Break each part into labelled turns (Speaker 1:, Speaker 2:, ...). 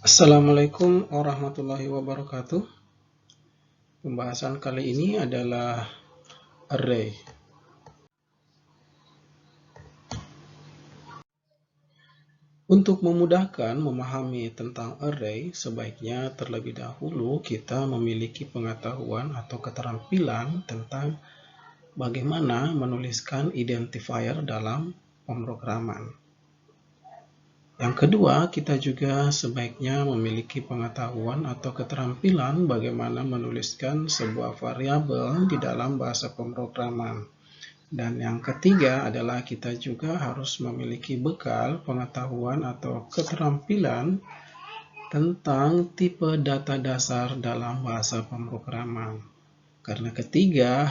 Speaker 1: Assalamualaikum warahmatullahi wabarakatuh. Pembahasan kali ini adalah array. Untuk memudahkan memahami tentang array, sebaiknya terlebih dahulu kita memiliki pengetahuan atau keterampilan tentang bagaimana menuliskan identifier dalam pemrograman. Yang kedua, kita juga sebaiknya memiliki pengetahuan atau keterampilan bagaimana menuliskan sebuah variabel di dalam bahasa pemrograman. Dan yang ketiga adalah kita juga harus memiliki bekal pengetahuan atau keterampilan tentang tipe data dasar dalam bahasa pemrograman. Karena ketiga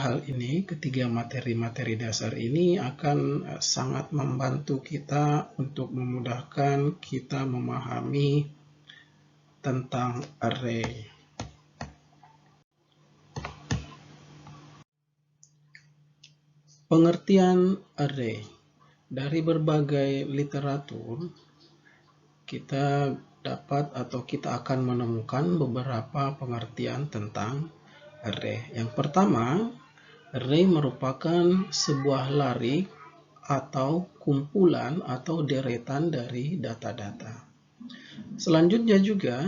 Speaker 1: materi-materi dasar ini akan sangat membantu kita untuk memudahkan kita memahami tentang array. Pengertian array. Dari berbagai literatur, kita dapat atau kita akan menemukan beberapa pengertian tentang array. Yang pertama, array merupakan sebuah larik atau kumpulan atau deretan dari data-data. Selanjutnya juga,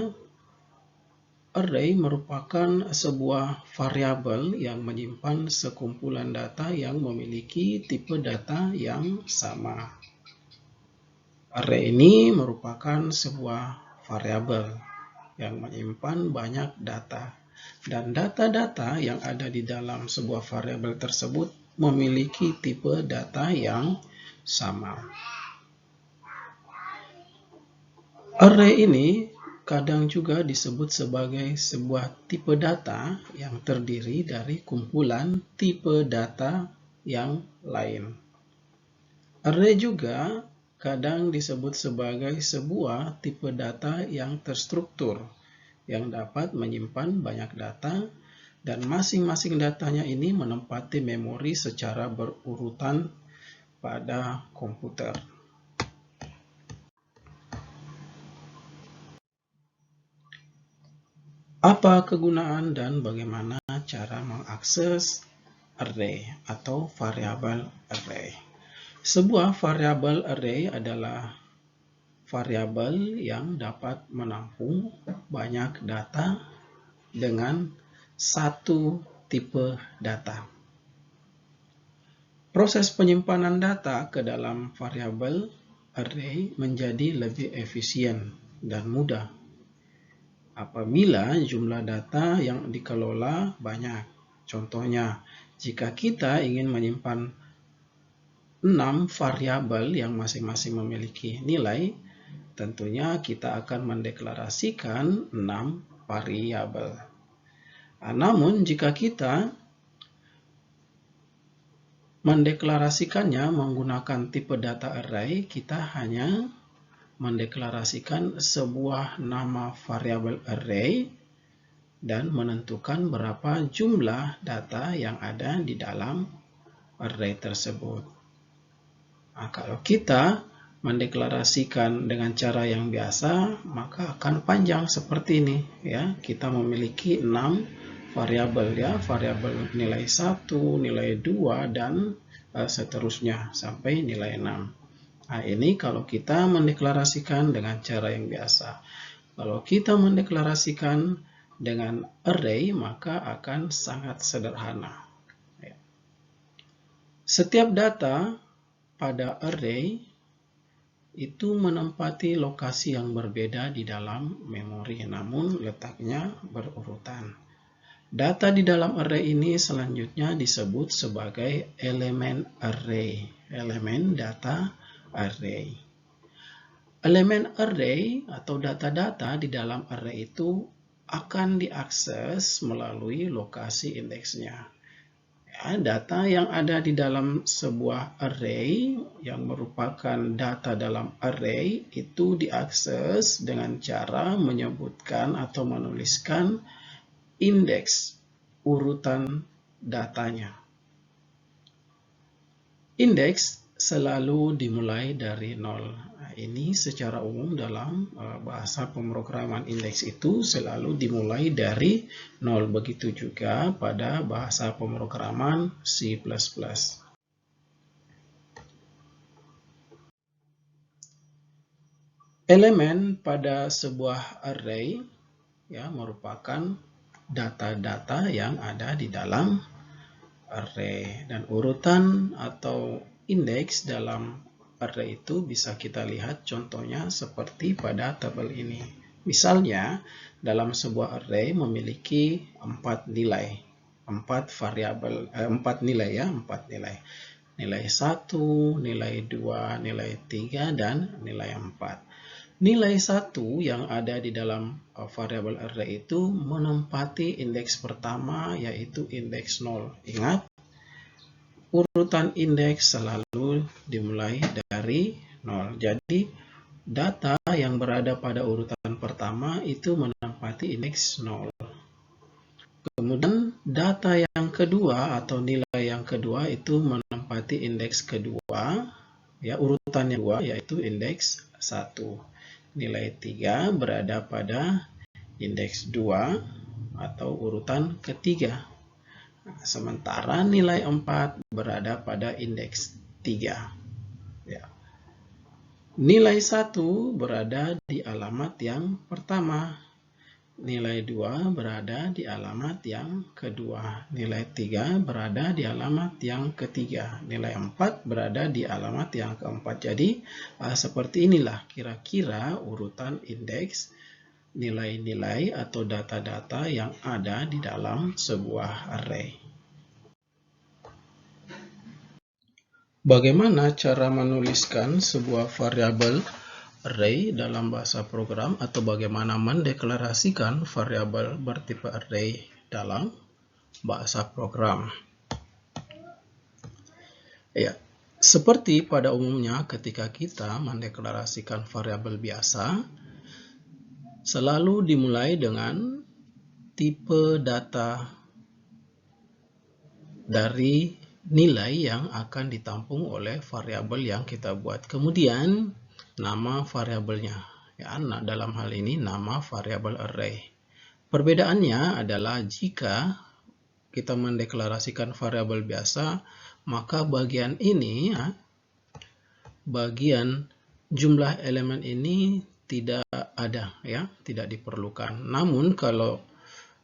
Speaker 1: array merupakan sebuah variabel yang menyimpan sekumpulan data yang memiliki tipe data yang sama. Array ini merupakan sebuah variabel yang menyimpan banyak data. Dan data-data yang ada di dalam sebuah variabel tersebut memiliki tipe data yang sama. Array ini kadang juga disebut sebagai sebuah tipe data yang terdiri dari kumpulan tipe data yang lain. Array juga kadang disebut sebagai sebuah tipe data yang terstruktur, yang dapat menyimpan banyak data, dan masing-masing datanya ini menempati memori secara berurutan pada komputer. Apa kegunaan dan bagaimana cara mengakses array atau variabel array? Sebuah variabel array adalah variabel yang dapat menampung banyak data dengan satu tipe data. Proses penyimpanan data ke dalam variabel array menjadi lebih efisien dan mudah apabila jumlah data yang dikelola banyak. Contohnya, jika kita ingin menyimpan 6 variabel yang masing-masing memiliki nilai, tentunya kita akan mendeklarasikan 6 variabel. Namun, jika kita mendeklarasikannya menggunakan tipe data array, kita hanya mendeklarasikan sebuah nama variabel array dan menentukan berapa jumlah data yang ada di dalam array tersebut. Nah, kalau kita mendeklarasikan dengan cara yang biasa, maka akan panjang seperti ini, ya. Kita memiliki 6 variabel, ya, variabel nilai 1, nilai 2 dan seterusnya sampai nilai 6. Nah, ini kalau kita mendeklarasikan dengan cara yang biasa. Kalau kita mendeklarasikan dengan array, maka akan sangat sederhana. Setiap data pada array itu menempati lokasi yang berbeda di dalam memori, namun letaknya berurutan. Data di dalam array ini selanjutnya disebut sebagai elemen array, elemen data array. Elemen array atau data-data di dalam array itu akan diakses melalui lokasi indeksnya. Ya, data yang ada di dalam sebuah array yang merupakan data dalam array itu diakses dengan cara menyebutkan atau menuliskan indeks urutan datanya. Indeks selalu dimulai dari 0. Nah, ini secara umum dalam bahasa pemrograman indeks itu selalu dimulai dari 0. Begitu juga pada bahasa pemrograman C++. Elemen pada sebuah array ya merupakan data-data yang ada di dalam array, dan urutan atau indeks dalam array itu bisa kita lihat contohnya seperti pada tabel ini. Misalnya dalam sebuah array memiliki 4 nilai, 4 variabel, 4 nilai ya, 4 nilai. Nilai 1, nilai 2, nilai 3, dan nilai 4. Nilai 1 yang ada di dalam variabel array itu menempati indeks pertama, yaitu indeks 0. Ingat, urutan indeks selalu dimulai dari 0. Jadi, data yang berada pada urutan pertama itu menempati indeks 0. Kemudian, data yang kedua atau nilai yang kedua itu menempati indeks kedua, ya, urutan yang kedua yaitu indeks 1. Nilai 3 berada pada indeks 2 atau urutan ketiga. Sementara nilai 4 berada pada indeks 3. Ya. Nilai 1 berada di alamat yang pertama. Nilai 2 berada di alamat yang kedua. Nilai 3 berada di alamat yang ketiga. Nilai 4 berada di alamat yang keempat. Jadi, seperti inilah kira-kira urutan indeks nilai-nilai atau data-data yang ada di dalam sebuah array. Bagaimana cara menuliskan sebuah variabel array dalam bahasa program, atau bagaimana mendeklarasikan variabel bertipe array dalam bahasa program? Ya, seperti pada umumnya ketika kita mendeklarasikan variabel biasa, selalu dimulai dengan tipe data dari nilai yang akan ditampung oleh variabel yang kita buat. Kemudian nama variabelnya, ya, dalam hal ini nama variabel array. Perbedaannya adalah jika kita mendeklarasikan variabel biasa, maka bagian ini, ya, bagian jumlah elemen ini tidak ada, ya, tidak diperlukan. Namun kalau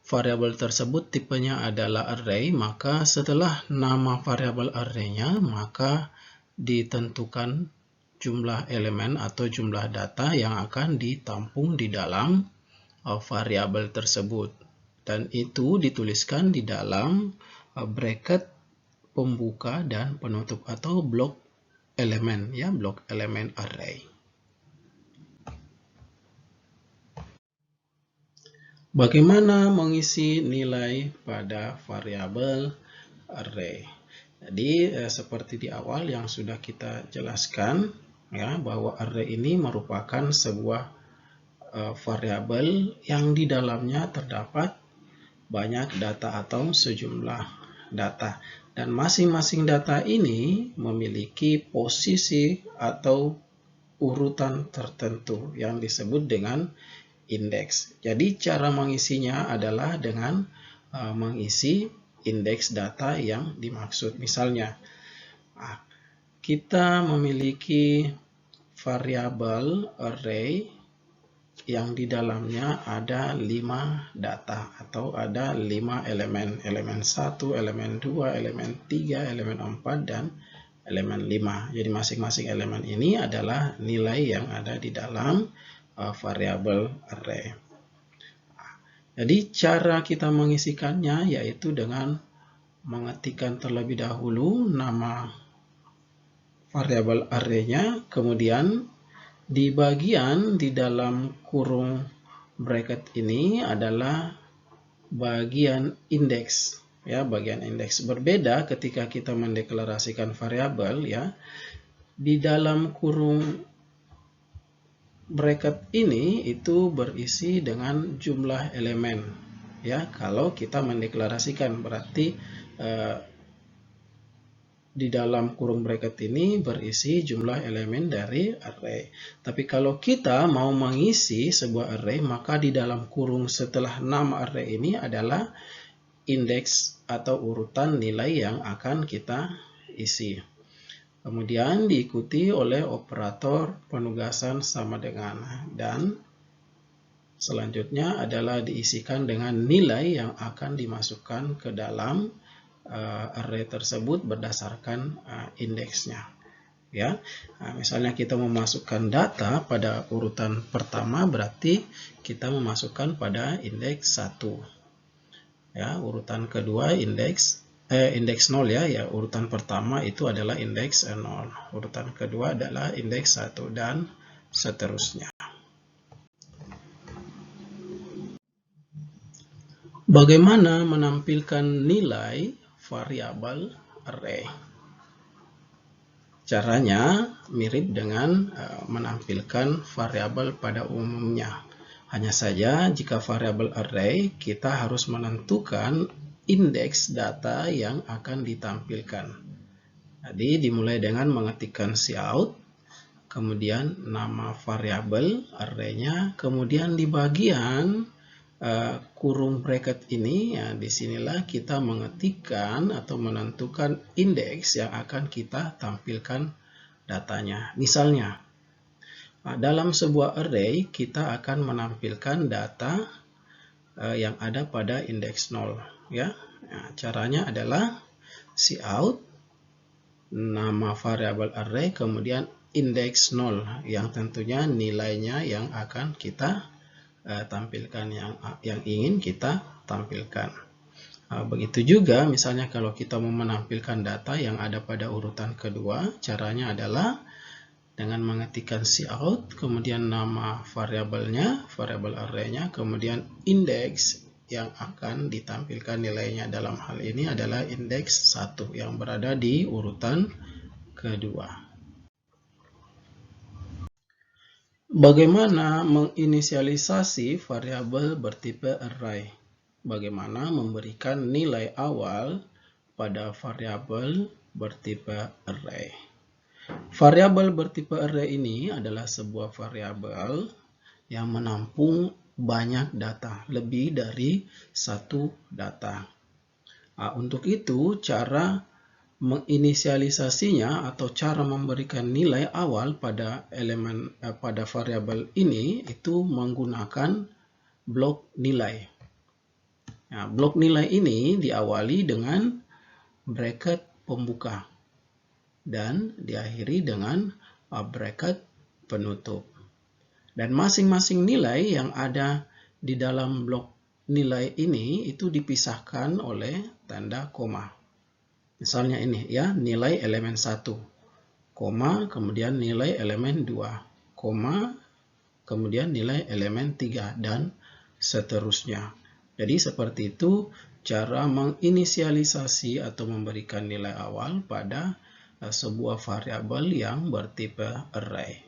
Speaker 1: variabel tersebut tipenya adalah array, maka setelah nama variabel array-nya, maka ditentukan jumlah elemen atau jumlah data yang akan ditampung di dalam variabel tersebut. Dan itu dituliskan di dalam bracket pembuka dan penutup atau blok elemen, ya, blok elemen array. Bagaimana mengisi nilai pada variabel array? Jadi seperti di awal yang sudah kita jelaskan, ya, bahwa array ini merupakan sebuah variabel yang di dalamnya terdapat banyak data atau sejumlah data, dan masing-masing data ini memiliki posisi atau urutan tertentu yang disebut dengan indeks. Jadi cara mengisinya adalah dengan mengisi indeks data yang dimaksud. Misalnya, kita memiliki variabel array yang di dalamnya ada 5 data atau ada 5 elemen. Elemen 1, elemen 2, elemen 3, elemen 4, dan elemen 5. Jadi masing-masing elemen ini adalah nilai yang ada di dalam variabel array. Jadi cara kita mengisikannya yaitu dengan mengetikkan terlebih dahulu nama variabel array-nya, kemudian di bagian di dalam kurung bracket ini adalah bagian indeks, ya, bagian indeks. Berbeda ketika kita mendeklarasikan variabel, ya, di dalam kurung bracket ini itu berisi dengan jumlah elemen, ya. Kalau kita mendeklarasikan berarti di dalam kurung bracket ini berisi jumlah elemen dari array. Tapi kalau kita mau mengisi sebuah array, maka di dalam kurung setelah nama array ini adalah indeks atau urutan nilai yang akan kita isi. Kemudian diikuti oleh operator penugasan sama dengan, dan selanjutnya adalah diisikan dengan nilai yang akan dimasukkan ke dalam array tersebut berdasarkan indeksnya. Ya, misalnya kita memasukkan data pada urutan pertama, berarti kita memasukkan pada indeks 1. Ya, urutan kedua indeks 0 ya, urutan pertama itu adalah indeks 0. Urutan kedua adalah indeks 1 dan seterusnya. Bagaimana menampilkan nilai variabel array? Caranya mirip dengan menampilkan variabel pada umumnya. Hanya saja jika variabel array, kita harus menentukan indeks data yang akan ditampilkan. Jadi dimulai dengan mengetikkan cout, kemudian nama variabel array-nya, kemudian di bagian kurung bracket ini, ya, disinilah kita mengetikkan atau menentukan indeks yang akan kita tampilkan datanya. Misalnya, dalam sebuah array kita akan menampilkan data yang ada pada indeks 0. Ya, nah, caranya adalah cout nama variabel array kemudian indeks 0 yang tentunya nilainya yang akan kita tampilkan, yang ingin kita tampilkan. Begitu juga misalnya kalau kita mau menampilkan data yang ada pada urutan kedua, caranya adalah dengan mengetikkan cout, kemudian nama variabelnya, variabel array-nya, kemudian indeks yang akan ditampilkan nilainya. Dalam hal ini adalah indeks 1 yang berada di urutan kedua. Bagaimana menginisialisasi variabel bertipe array? Bagaimana memberikan nilai awal pada variabel bertipe array? Variabel bertipe array ini adalah sebuah variabel yang menampung banyak data, lebih dari satu data. Untuk itu, cara menginisialisasinya atau cara memberikan nilai awal pada pada variabel ini itu menggunakan blok nilai. Nah, blok nilai ini diawali dengan bracket pembuka dan diakhiri dengan bracket penutup. Dan masing-masing nilai yang ada di dalam blok nilai ini itu dipisahkan oleh tanda koma. Misalnya ini ya, nilai elemen 1, koma, kemudian nilai elemen 2, koma, kemudian nilai elemen 3, dan seterusnya. Jadi seperti itu cara menginisialisasi atau memberikan nilai awal pada sebuah variabel yang bertipe array.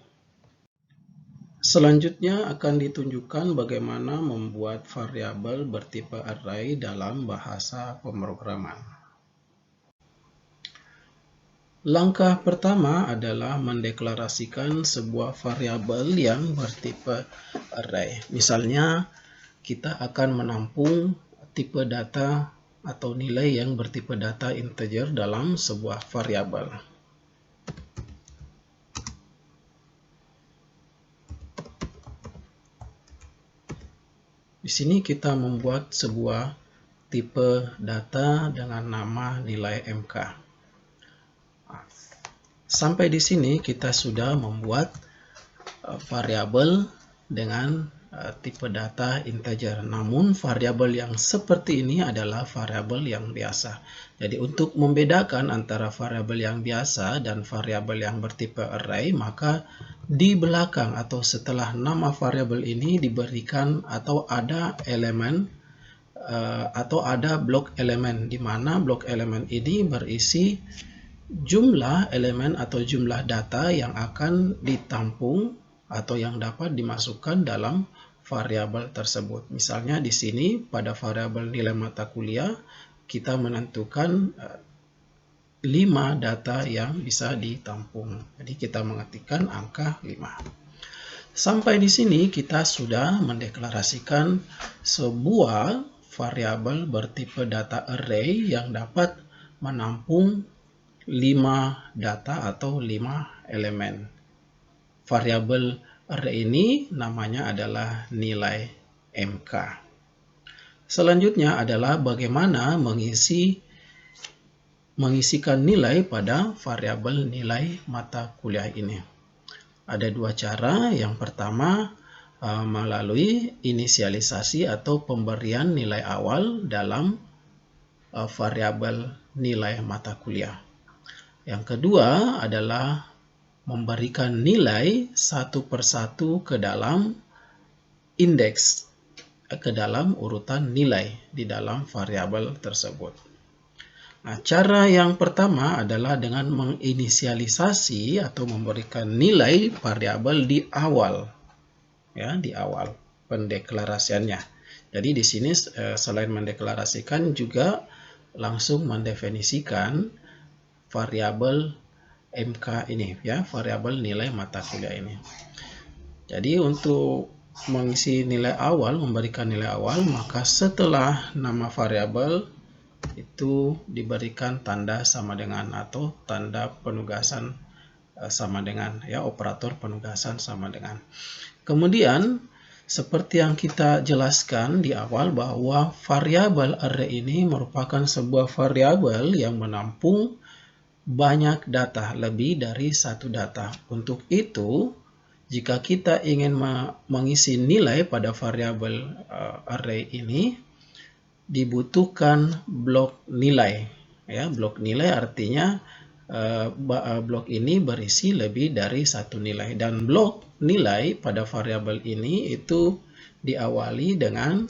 Speaker 1: Selanjutnya akan ditunjukkan bagaimana membuat variabel bertipe array dalam bahasa pemrograman. Langkah pertama adalah mendeklarasikan sebuah variabel yang bertipe array. Misalnya, kita akan menampung tipe data atau nilai yang bertipe data integer dalam sebuah variabel. Di sini kita membuat sebuah tipe data dengan nama nilai MK. Sampai di sini kita sudah membuat variabel dengan tipe data integer. Namun variabel yang seperti ini adalah variabel yang biasa. Jadi untuk membedakan antara variabel yang biasa dan variabel yang bertipe array, maka di belakang atau setelah nama variabel ini diberikan atau ada elemen atau ada blok elemen, di mana blok elemen ini berisi jumlah elemen atau jumlah data yang akan ditampung atau yang dapat dimasukkan dalam variabel tersebut. Misalnya di sini pada variabel nilai mata kuliah kita menentukan 5 data yang bisa ditampung. Jadi kita mengetikkan angka 5. Sampai di sini kita sudah mendeklarasikan sebuah variabel bertipe data array yang dapat menampung 5 data atau 5 elemen. Variabel array ini namanya adalah nilai MK. Selanjutnya adalah bagaimana mengisikan nilai pada variabel nilai mata kuliah ini. Ada dua cara. Yang pertama, melalui inisialisasi atau pemberian nilai awal dalam variabel nilai mata kuliah. Yang kedua adalah memberikan nilai satu persatu ke dalam indeks, ke dalam urutan nilai di dalam variabel tersebut. Nah, cara yang pertama adalah dengan menginisialisasi atau memberikan nilai variabel di awal, ya, di awal pendeklarasiannya. Jadi di sini selain mendeklarasikan juga langsung mendefinisikan variabel MK ini, ya, variabel nilai mata kuliah ini. Jadi untuk mengisi nilai awal, memberikan nilai awal, maka setelah nama variabel itu diberikan tanda sama dengan atau tanda penugasan sama dengan, ya, operator penugasan sama dengan. Kemudian seperti yang kita jelaskan di awal bahwa variabel array ini merupakan sebuah variabel yang menampung banyak data, lebih dari satu data. Untuk itu, jika kita ingin mengisi nilai pada variabel array ini, dibutuhkan blok nilai. Ya, blok nilai artinya blok ini berisi lebih dari satu nilai, dan blok nilai pada variabel ini itu diawali dengan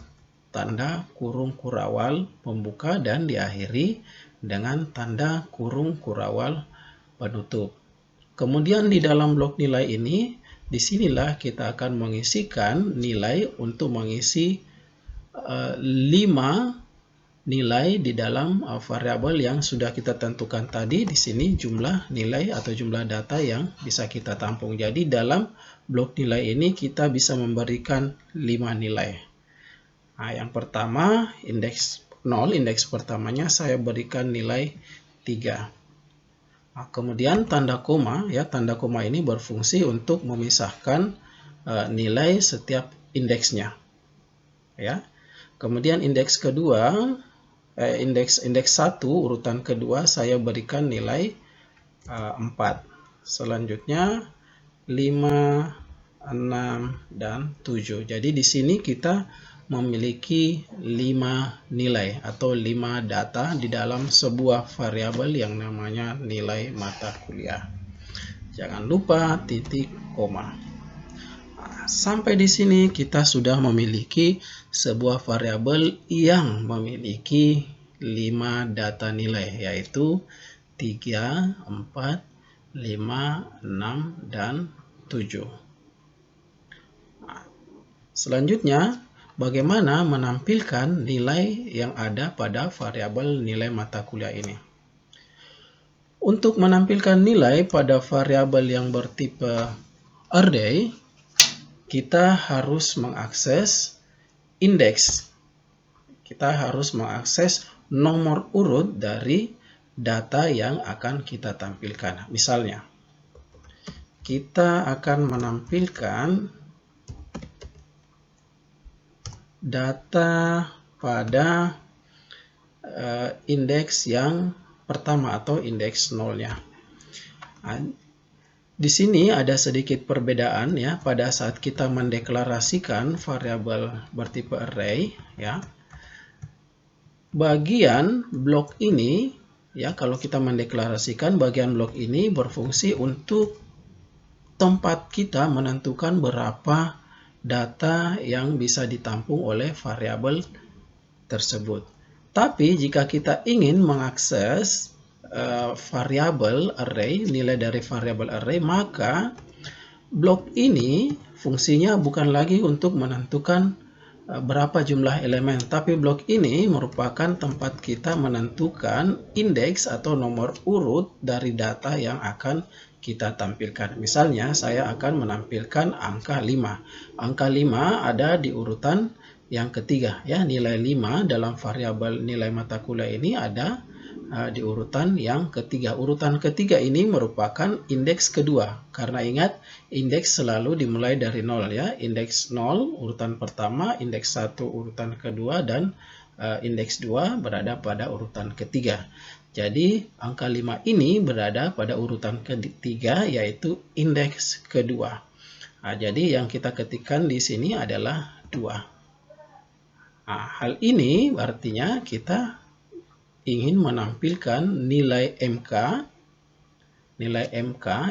Speaker 1: tanda kurung kurawal pembuka dan diakhiri dengan tanda kurung kurawal penutup. Kemudian di dalam blok nilai ini, disinilah kita akan mengisikan nilai untuk mengisi 5 nilai di dalam variabel yang sudah kita tentukan tadi. Di sini jumlah nilai atau jumlah data yang bisa kita tampung. Jadi dalam blok nilai ini kita bisa memberikan 5 nilai. Nah, yang pertama indeks 0, indeks pertamanya saya berikan nilai 3. Nah, kemudian tanda koma, ya, tanda koma ini berfungsi untuk memisahkan nilai setiap indeksnya, ya. Kemudian indeks kedua, indeks 1 urutan kedua saya berikan nilai 4. Selanjutnya 5, 6 dan 7. Jadi di sini kita memiliki 5 nilai atau 5 data di dalam sebuah variabel yang namanya nilai mata kuliah. Jangan lupa titik koma. Sampai di sini kita sudah memiliki sebuah variabel yang memiliki 5 data nilai, yaitu 3, 4, 5, 6, dan 7. Nah, selanjutnya, bagaimana menampilkan nilai yang ada pada variabel nilai mata kuliah ini? Untuk menampilkan nilai pada variabel yang bertipe array, kita harus mengakses indeks. Kita harus mengakses nomor urut dari data yang akan kita tampilkan. Misalnya, kita akan menampilkan data pada indeks yang pertama atau indeks 0-nya. Di sini ada sedikit perbedaan, ya, pada saat kita mendeklarasikan variabel bertipe array, ya. Bagian blok ini, ya, kalau kita mendeklarasikan bagian blok ini berfungsi untuk tempat kita menentukan berapa data yang bisa ditampung oleh variabel tersebut. Tapi jika kita ingin mengakses variabel array, nilai dari variabel array, maka blok ini fungsinya bukan lagi untuk menentukan berapa jumlah elemen, tapi blok ini merupakan tempat kita menentukan indeks atau nomor urut dari data yang akan kita tampilkan. Misalnya, saya akan menampilkan angka 5. Angka 5 ada di urutan yang ketiga, ya. Nilai 5 dalam variabel nilai mata kuliah ini ada di urutan yang ketiga. Urutan ketiga ini merupakan indeks kedua, karena ingat indeks selalu dimulai dari 0, ya. Indeks 0 urutan pertama, indeks 1 urutan kedua, dan indeks 2 berada pada urutan ketiga. Jadi angka 5 ini berada pada urutan ketiga, yaitu indeks kedua. Nah, jadi yang kita ketikkan di sini adalah 2. Nah, hal ini artinya kita ingin menampilkan nilai MK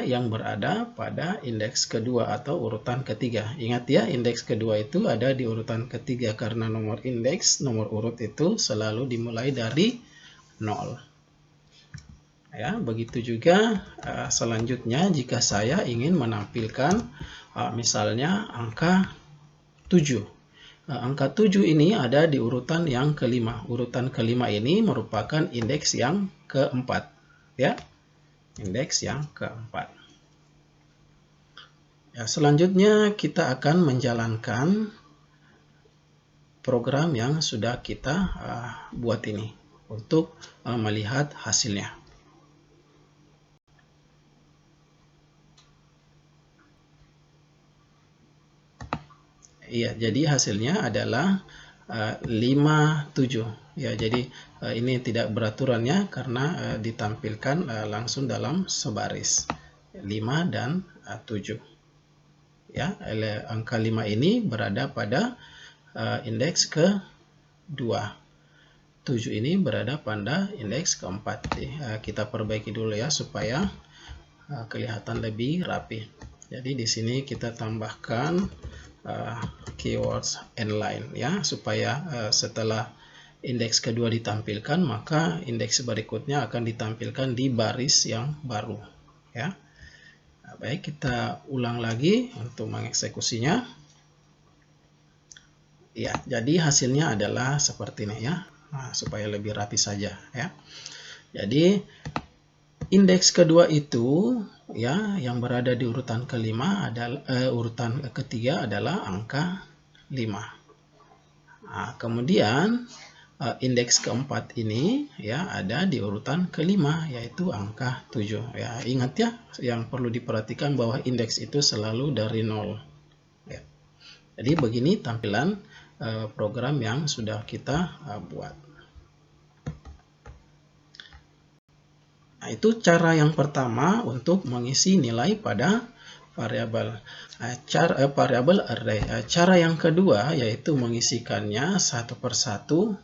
Speaker 1: yang berada pada indeks kedua atau urutan ketiga. Ingat ya, indeks kedua itu ada di urutan ketiga karena nomor urut itu selalu dimulai dari 0. Ya, begitu juga selanjutnya jika saya ingin menampilkan misalnya angka 7. Angka 7 ini ada di urutan yang kelima. Urutan kelima ini merupakan indeks yang keempat, ya. Indeks yang keempat. Ya, selanjutnya kita akan menjalankan program yang sudah kita buat ini untuk melihat hasilnya. Iya, jadi hasilnya adalah 57. Ya, jadi ini tidak beraturannya karena ditampilkan langsung dalam sebaris 5 dan 7. Ya, angka 5 ini berada pada indeks ke-2. 7 ini berada pada indeks ke-4. Jadi, kita perbaiki dulu ya supaya kelihatan lebih rapi. Jadi di sini kita tambahkan keywords endline, ya, supaya setelah indeks kedua ditampilkan, maka indeks berikutnya akan ditampilkan di baris yang baru, ya. Nah, baik, kita ulang lagi untuk mengeksekusinya. Ya, jadi hasilnya adalah seperti ini, ya. Nah, supaya lebih rapi saja, ya. Jadi indeks kedua itu, ya, yang berada di urutan kelima adalah urutan ketiga adalah angka 5. Nah, kemudian indeks keempat ini, ya, ada di urutan kelima, yaitu angka 7. Ya, ingat ya, yang perlu diperhatikan bahwa indeks itu selalu dari 0. Ya. Jadi begini tampilan program yang sudah kita buat. Nah, itu cara yang pertama untuk mengisi nilai pada variabel. Variabel array. Cara yang kedua yaitu mengisikannya satu persatu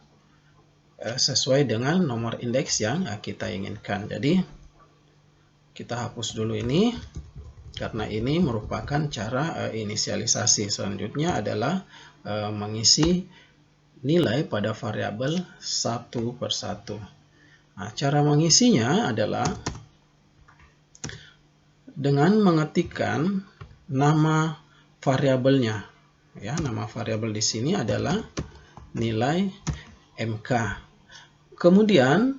Speaker 1: sesuai dengan nomor indeks yang kita inginkan. Jadi kita hapus dulu ini karena ini merupakan cara inisialisasi. Selanjutnya adalah mengisi nilai pada variabel satu persatu. Nah, cara mengisinya adalah dengan mengetikkan nama variabelnya. Ya, nama variabel di sini adalah nilai MK. Kemudian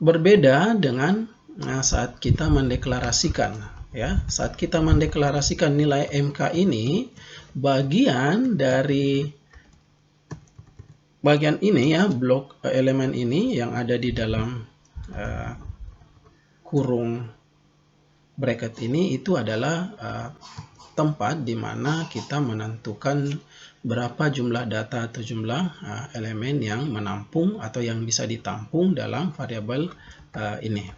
Speaker 1: berbeda dengan saat kita mendeklarasikan. Ya, saat kita mendeklarasikan nilai MK ini, bagian ini, ya, blok elemen ini yang ada di dalam kurung bracket ini itu adalah tempat di mana kita menentukan berapa jumlah data atau jumlah elemen yang menampung atau yang bisa ditampung dalam variabel ini,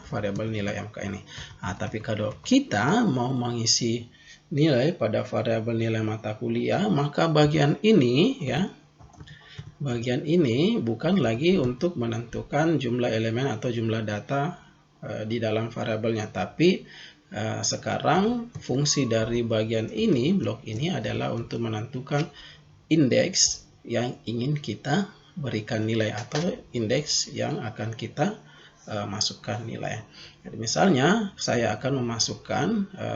Speaker 1: variabel nilai MK ini. Nah, tapi kalau kita mau mengisi nilai pada variabel nilai mata kuliah, maka bagian ini, ya, bagian ini bukan lagi untuk menentukan jumlah elemen atau jumlah data di dalam variabelnya, tapi sekarang fungsi dari bagian ini, blok ini adalah untuk menentukan indeks yang ingin kita berikan nilai atau indeks yang akan kita masukkan nilai. Jadi misalnya saya akan memasukkan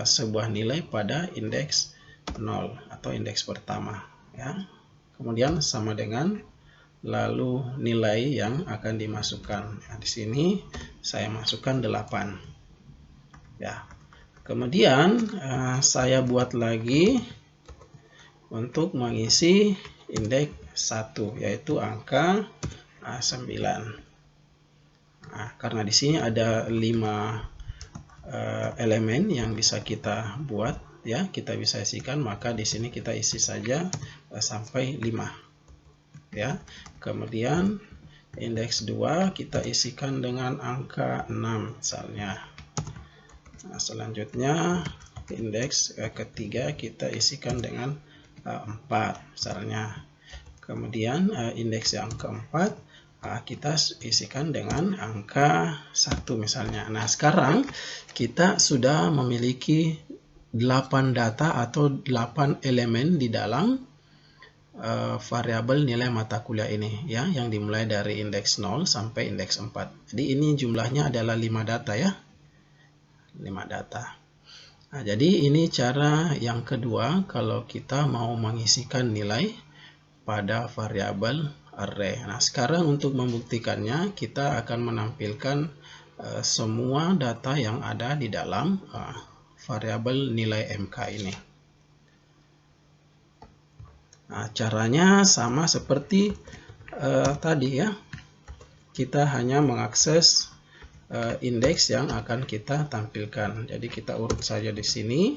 Speaker 1: sebuah nilai pada indeks 0 atau indeks pertama. ya. Kemudian sama dengan lalu nilai yang akan dimasukkan. Nah, di sini saya masukkan 8. Ya. Kemudian saya buat lagi untuk mengisi indeks 1, yaitu angka 9. Nah, karena di sini ada 5 elemen yang bisa kita buat, ya, kita bisa isikan, maka di sini kita isi saja sampai 5. Ya. Kemudian indeks 2 kita isikan dengan angka 6 misalnya. Nah, selanjutnya indeks ketiga kita isikan dengan 4 misalnya. Kemudian indeks yang keempat kita isikan dengan angka 1 misalnya. Nah, sekarang kita sudah memiliki 8 data atau 8 elemen di dalam variabel nilai mata kuliah ini, ya, yang dimulai dari indeks 0 sampai indeks 4. Jadi ini jumlahnya adalah 5 data, ya. 5 data. Nah, jadi ini cara yang kedua kalau kita mau mengisikan nilai pada variabel array. Nah, sekarang untuk membuktikannya kita akan menampilkan semua data yang ada di dalam variabel nilai MK ini. Nah, caranya sama seperti tadi, ya. Kita hanya mengakses indeks yang akan kita tampilkan. Jadi kita urut saja di sini.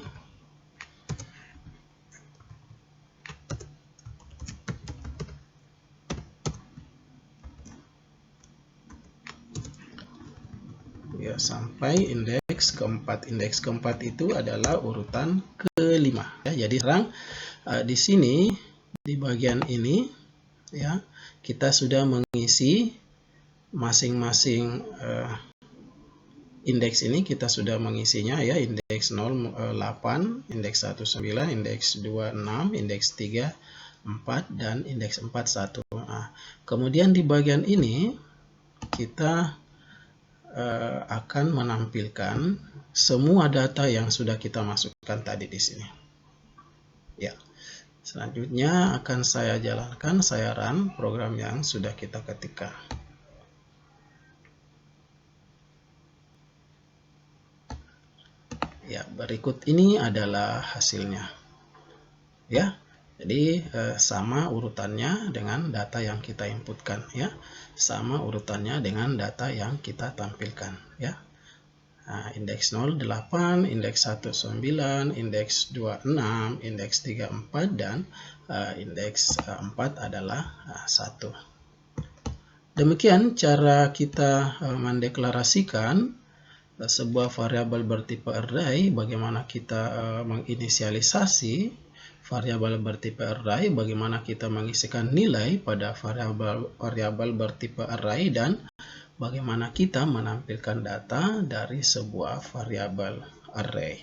Speaker 1: Ya, sampai indeks keempat. Indeks keempat itu adalah urutan kelima. Ya, jadi sekarang di sini di bagian ini, ya, kita sudah mengisi masing-masing indeks ini, kita sudah mengisinya, ya, indeks 0 8, indeks 1 9, indeks 2 6, indeks 3 4 dan indeks 4 1. Nah, kemudian di bagian ini kita akan menampilkan semua data yang sudah kita masukkan tadi di sini. Ya. Selanjutnya akan saya jalankan, saya run program yang sudah kita ketikkan. Ya, berikut ini adalah hasilnya. Ya, jadi sama urutannya dengan data yang kita inputkan, ya. Sama urutannya dengan data yang kita tampilkan, ya. Nah, indeks 0 8, indeks 1 9, indeks 2 6, indeks 3 4 dan indeks 4 adalah 1. Demikian cara kita mendeklarasikan sebuah variabel bertipe array, bagaimana kita menginisialisasi variabel bertipe array, bagaimana kita mengisikan nilai pada variabel bertipe array, dan bagaimana kita menampilkan data dari sebuah variabel array.